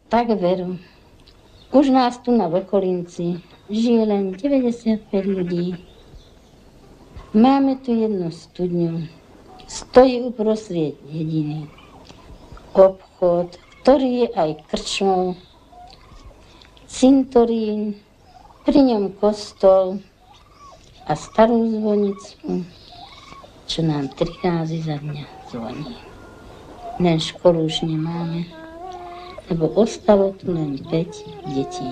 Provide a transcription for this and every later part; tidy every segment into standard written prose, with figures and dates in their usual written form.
Tak veru. Už nás tu na Vrcholinci žije len 95 ľudí. Máme tu jednu studňu. Stojí uprostred dediny. Obchod, ktorý je aj krčmou. Cintorín, pri ňom kostol a starú zvonicu, čo nám 3 razy za dňa zvoní. Len školu už nemáme, lebo ostalo tu len 5 detí.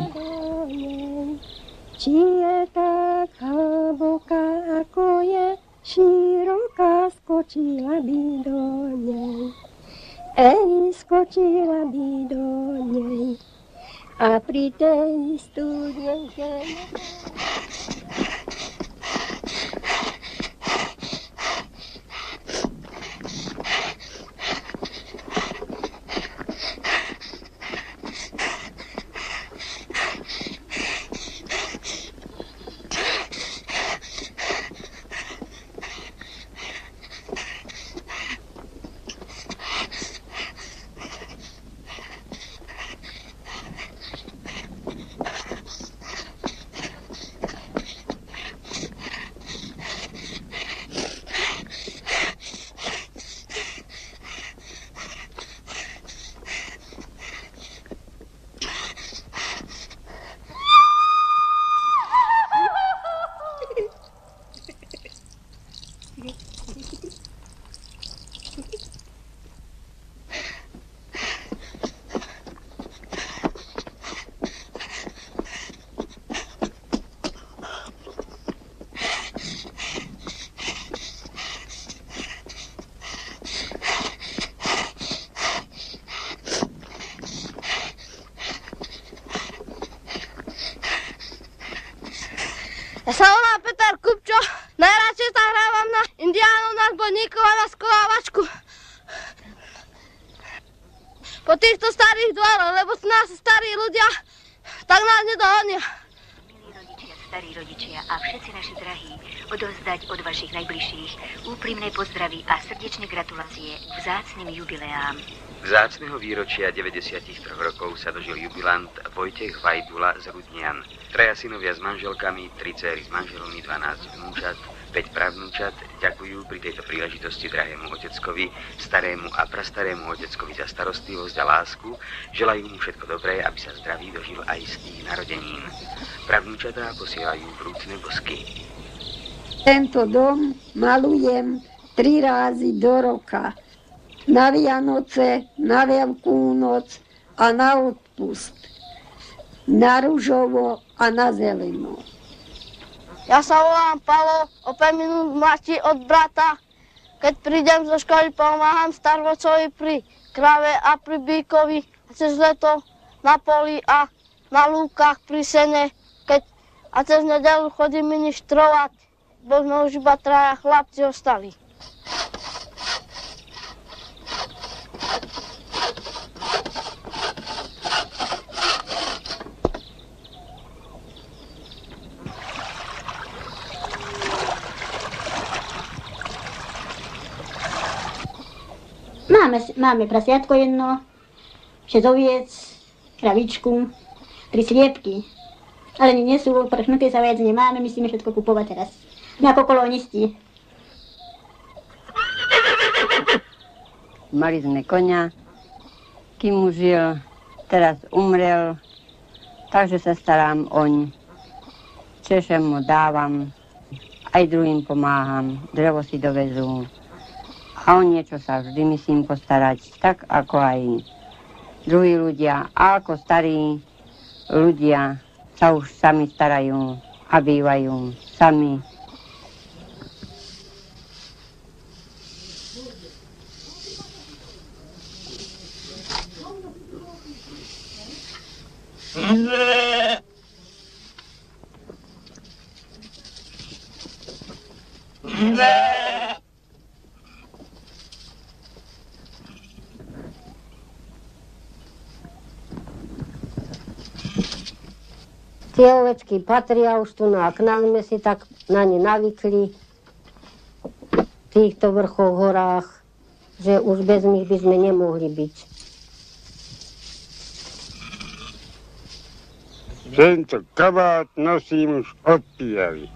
Či je tak hlboká, ako je široká, skočila by do nej. Skočila by do nej. A pri tej studnienke... Ja sa volám Peter Kupčo, najradšej sa hrávam na indiánov, na zbojníkov a na skovávačku. Po týchto starých dvoroch, lebo sú nás starí ľudia, tak nás nedohonia. Milí rodičia, starí rodičia a všetci naši drahí, odovzdať od vašich najbližších úprimné pozdravy a srdečné gratulácie k vzácnym jubileám. Vzácneho výročia 93 rokov sa dožil jubilant Vojtech Vajdula z Rudnian. 3 synovia s manželkami, 3 dcéry s manželmi, 12 vnúčat, 5 pravnúčat ďakujú pri tejto príležitosti drahému oteckovi, starému a prastarému oteckovi za starostlivosť a lásku. Želajú mu všetko dobré, aby sa zdravý dožil aj z tých narodenín. Pravnúčatá posielajú vrúcne bosky. Tento dom malujem 3 razy do roka. Na Vianoce, na Veľkú noc a na odpust. Na ružovo a na zeleno. Ja sa volám Palo, o 5 minút mladší od brata. Keď prídem zo školy, pomáham starvocovi pri krave a pri bíkovi. A cez leto na poli a na lúkach pri sene. A cez nedeľu chodím ministrovať, bo sme už iba 3 chlapci ostali. Máme prasiatko jedno, 6 oviec, kravičku, 3 sliepky. Ale nie sú prchnuté, sa viac nemáme, musíme všetko kupovať teraz. My ako kolonisti. Mali sme koňa, kým už žil, teraz umrel, takže sa starám oň. Češem mu dávam, aj druhým pomáham, drevo si dovezú. A o niečo sa vždy musím postarať, tak ako aj druhí ľudia. A ako starí ľudia sa už sami starajú a bývajú sami. Tie ovečky patria už tu, no a k nás sme si tak na ne navykli v týchto vrchoch, horách, že už bez nich by sme nemohli byť. Tento kabát nosím už od pijavy.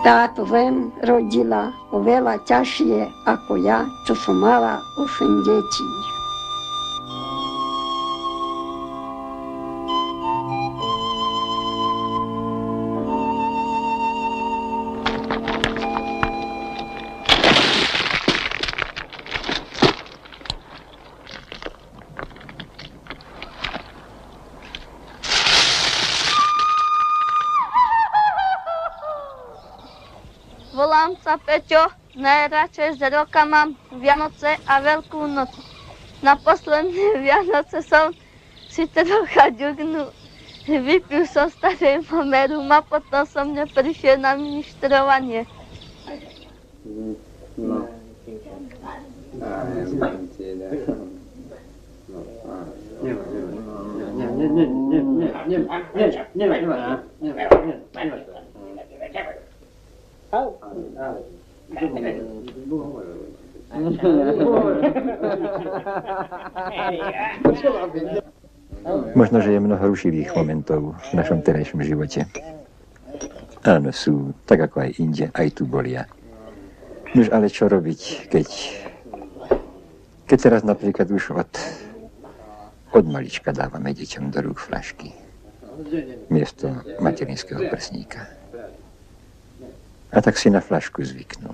Táto zem rodila oveľa ťažšie ako ja, čo som mala 8 detí. Volám sa Peťo, najradšej z roka mám Vianoce a Veľkú noc. Na posledné Vianoce som si trocha ďugnul. Vypil som starej pomeru a potom som neprišiel na ministrovanie. Možno, že je mnoho rušivých momentov v našom terajšom živote. Áno, sú, tak ako aj inde, aj tu bolia. Nož ale čo robiť, keď teraz napríklad už od malička dávame deťom do rúk fľašky miesto materinského prsníka. A tak si na fľašku zvyknú.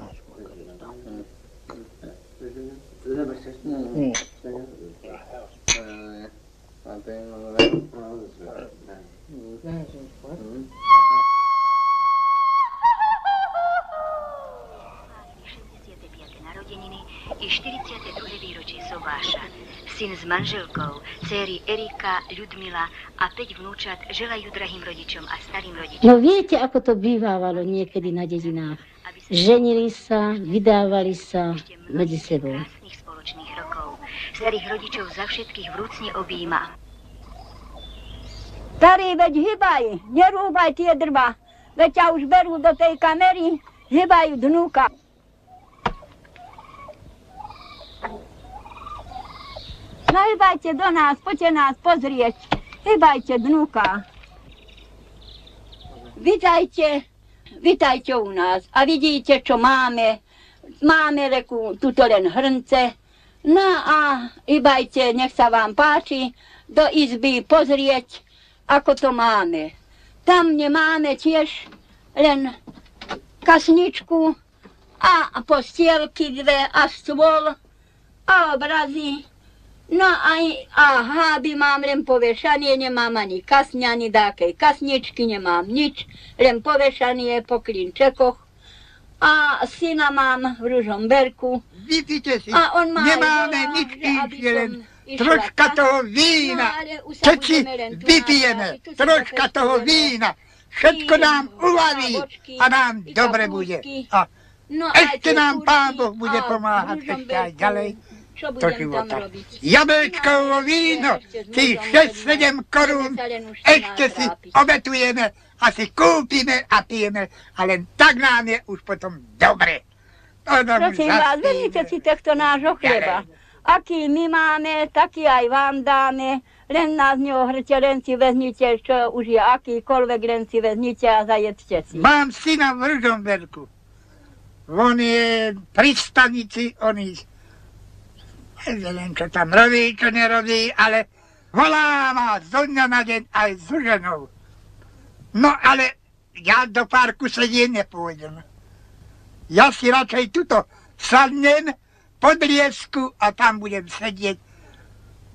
I 42. výročie Sobáša. Syn s manželkou, dcéry Erika, Ľudmila a 5 vnúčat želajú drahým rodičom a starým rodičom. No viete, ako to bývávalo niekedy na dedinách. Ženili sa, vydávali sa medzi sebou. Krásnych spoločných rokov. Starých rodičov za všetkých vrúcne objíma. Starý, veď hýbaj, nerúbaj tie drva. Veď ťa už berú do tej kamery, hýbajú vnúka. No hýbajte do nás, poďte nás pozrieť. Hýbajte vnúka. Vitajte u nás a vidíte, čo máme. Máme reku, tuto len hrnce. No a hýbajte, nech sa vám páči, do izby pozrieť, ako to máme. Tam nemáme tiež len kasničku a postielky 2 a stôl a obrazy. No aj háby mám len povešanie, nemám ani kasne, ani dákej kasničky, nemám nič, len povešanie po klinčekoch. A syna mám v Ružomberku. Vidíte si, a on má nemáme nič inšie, len troška toho vína. Všetci vypijeme troška toho vína. Všetko nám uľaví a nám dobre bude. A ešte nám Pán Boh bude pomáhať ešte aj ďalej. Do života. Jablčkovo víno, tých 6-7 korún, ešte si obetujeme a si kúpime a pijeme, a len tak nám je už potom dobre. Prosím vás, vezmite si tohto nášho chleba. Aký my máme, taký aj vám dáme, len nás neohrte, len si vezmite, čo už je akýkoľvek, len si vezmite a zajedzte si. Mám syna v Ružomberku. On je pri stanici, on je neviem, čo tam robí, čo nerobí, ale volá ma zo dňa na deň aj s ženou. No ale ja do parku sedieť nepôjdem. Ja si radšej tuto sadnem pod liesku a tam budem sedieť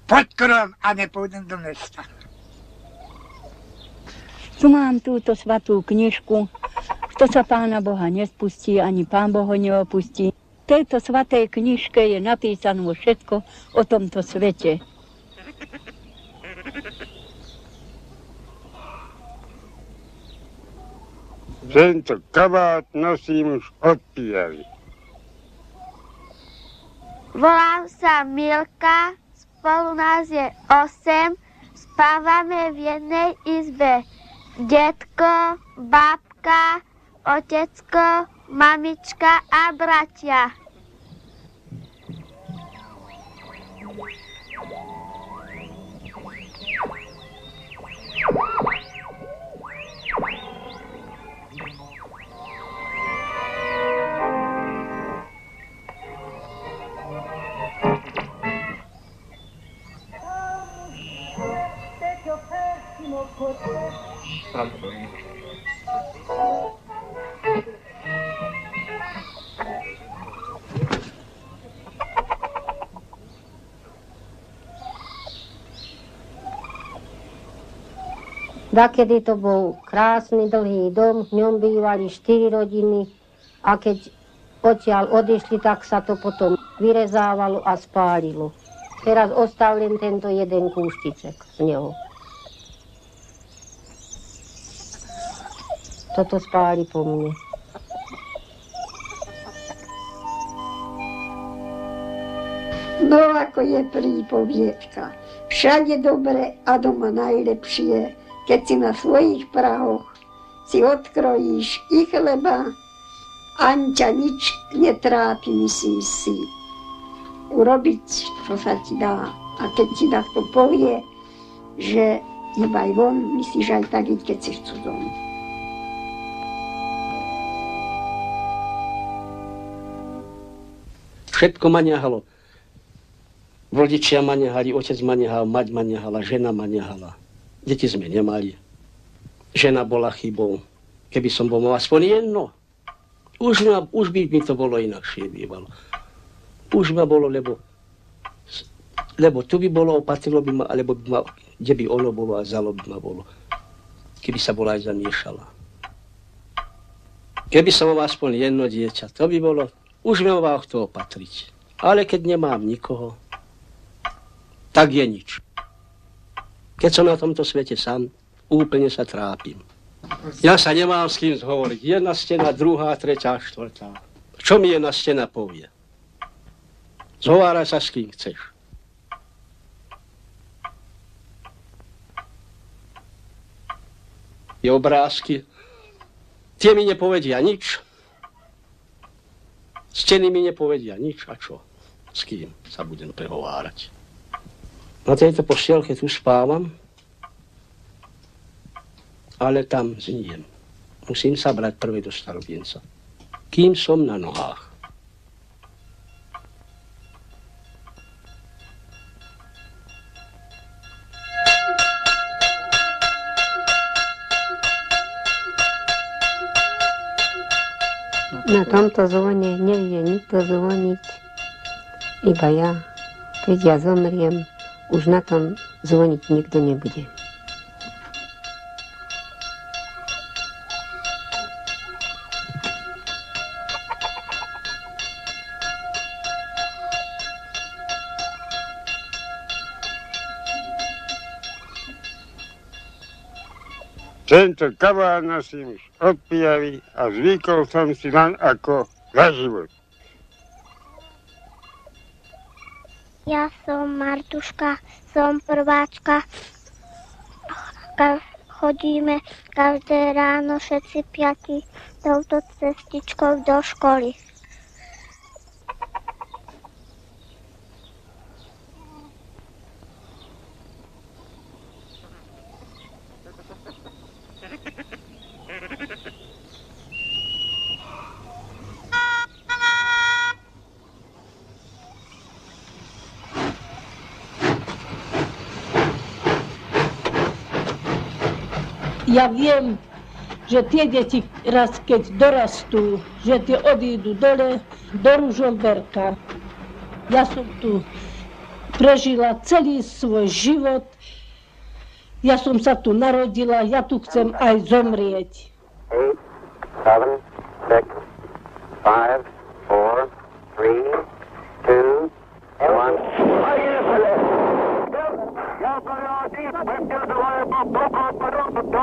pod krom a nepôjdem do mesta. Tu mám túto svatú knižku. Kto sa Pána Boha nespustí, ani Pán Boh ho neopustí. V tejto svatej knižke je napísané všetko o tomto svete. Tento kabát nosím už od pijavy. Volám sa Milka, spolu nás je 8, spávame v jednej izbe. Detko, babka, otecko, mamička a bratia. Dakedy to bol krásny dlhý dom, v ňom bývali 4 rodiny a keď odtiaľ odišli, tak sa to potom vyrezávalo a spálilo. Teraz ostal len tento jeden kúštiček z neho. Toto spáli po mne. No ako je prípoviedka. Všade dobre a doma najlepšie. Keď si na svojich prahoch si odkrojíš i chleba, ani ťa nič netrápi, myslíš si urobiť, čo sa ti dá. A keď ti takto povie, že iba aj von, myslíš aj tak, keď si v cudzom. Všetko ma nehalo. Rodičia ma nehali, otec ma nehal, mať ma nehala, žena ma nehala. Deti sme nemali. Žena bola chybou. Keby som bol mal aspoň jedno, už by mi to bolo inakšie bývalo. Už ma bolo, lebo tu by bolo, opatrilo by ma, alebo by ma, kde by ono bolo a zalo by ma bolo. Keby sa bola aj zamiešala. Keby som mal aspoň jedno dieťa, to by bolo, už by ma kto opatriť. Ale keď nemám nikoho, tak je nič. Keď som na tomto svete sám, úplne sa trápim. Ja sa nemám s kým zhovoriť. Jedna stena, druhá, tretia, štvrtá. Čo mi jedna stena povie? Zhováraj sa s kým chceš. Je obrázky. Tie mi nepovedia nič. Steny mi nepovedia nič. A čo? S kým sa budem prehovárať? Na tejto postielke tu spávam, ale tam zniem. Musím sa brať prvé do starobienca, kým som na nohách. Na tomto zvone nevie nikto zvoniť, iba ja. Keď ja zomriem, už na tom zvoniť nikto nebude. Tento kabát nosím už od pijavy a zvykol som si naň ako za život. Ja som Martuška, som prváčka. Chodíme každé ráno všetci 5 touto cestičkou do školy. Ja viem, že tie deti raz keď dorastú, že tie odídu dole do Ružomberka. Ja som tu prežila celý svoj život. Ja som sa tu narodila, ja tu chcem aj zomrieť. 8, 7, 6, 5, 4, 3, 2, 1.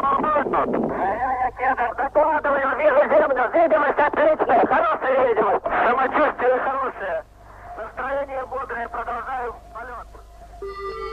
Ja Докладываю, вижу землю, видимость отличная, хорошая видимость. Самочувствие хорошее. Настроение бодрое, продолжаю полет.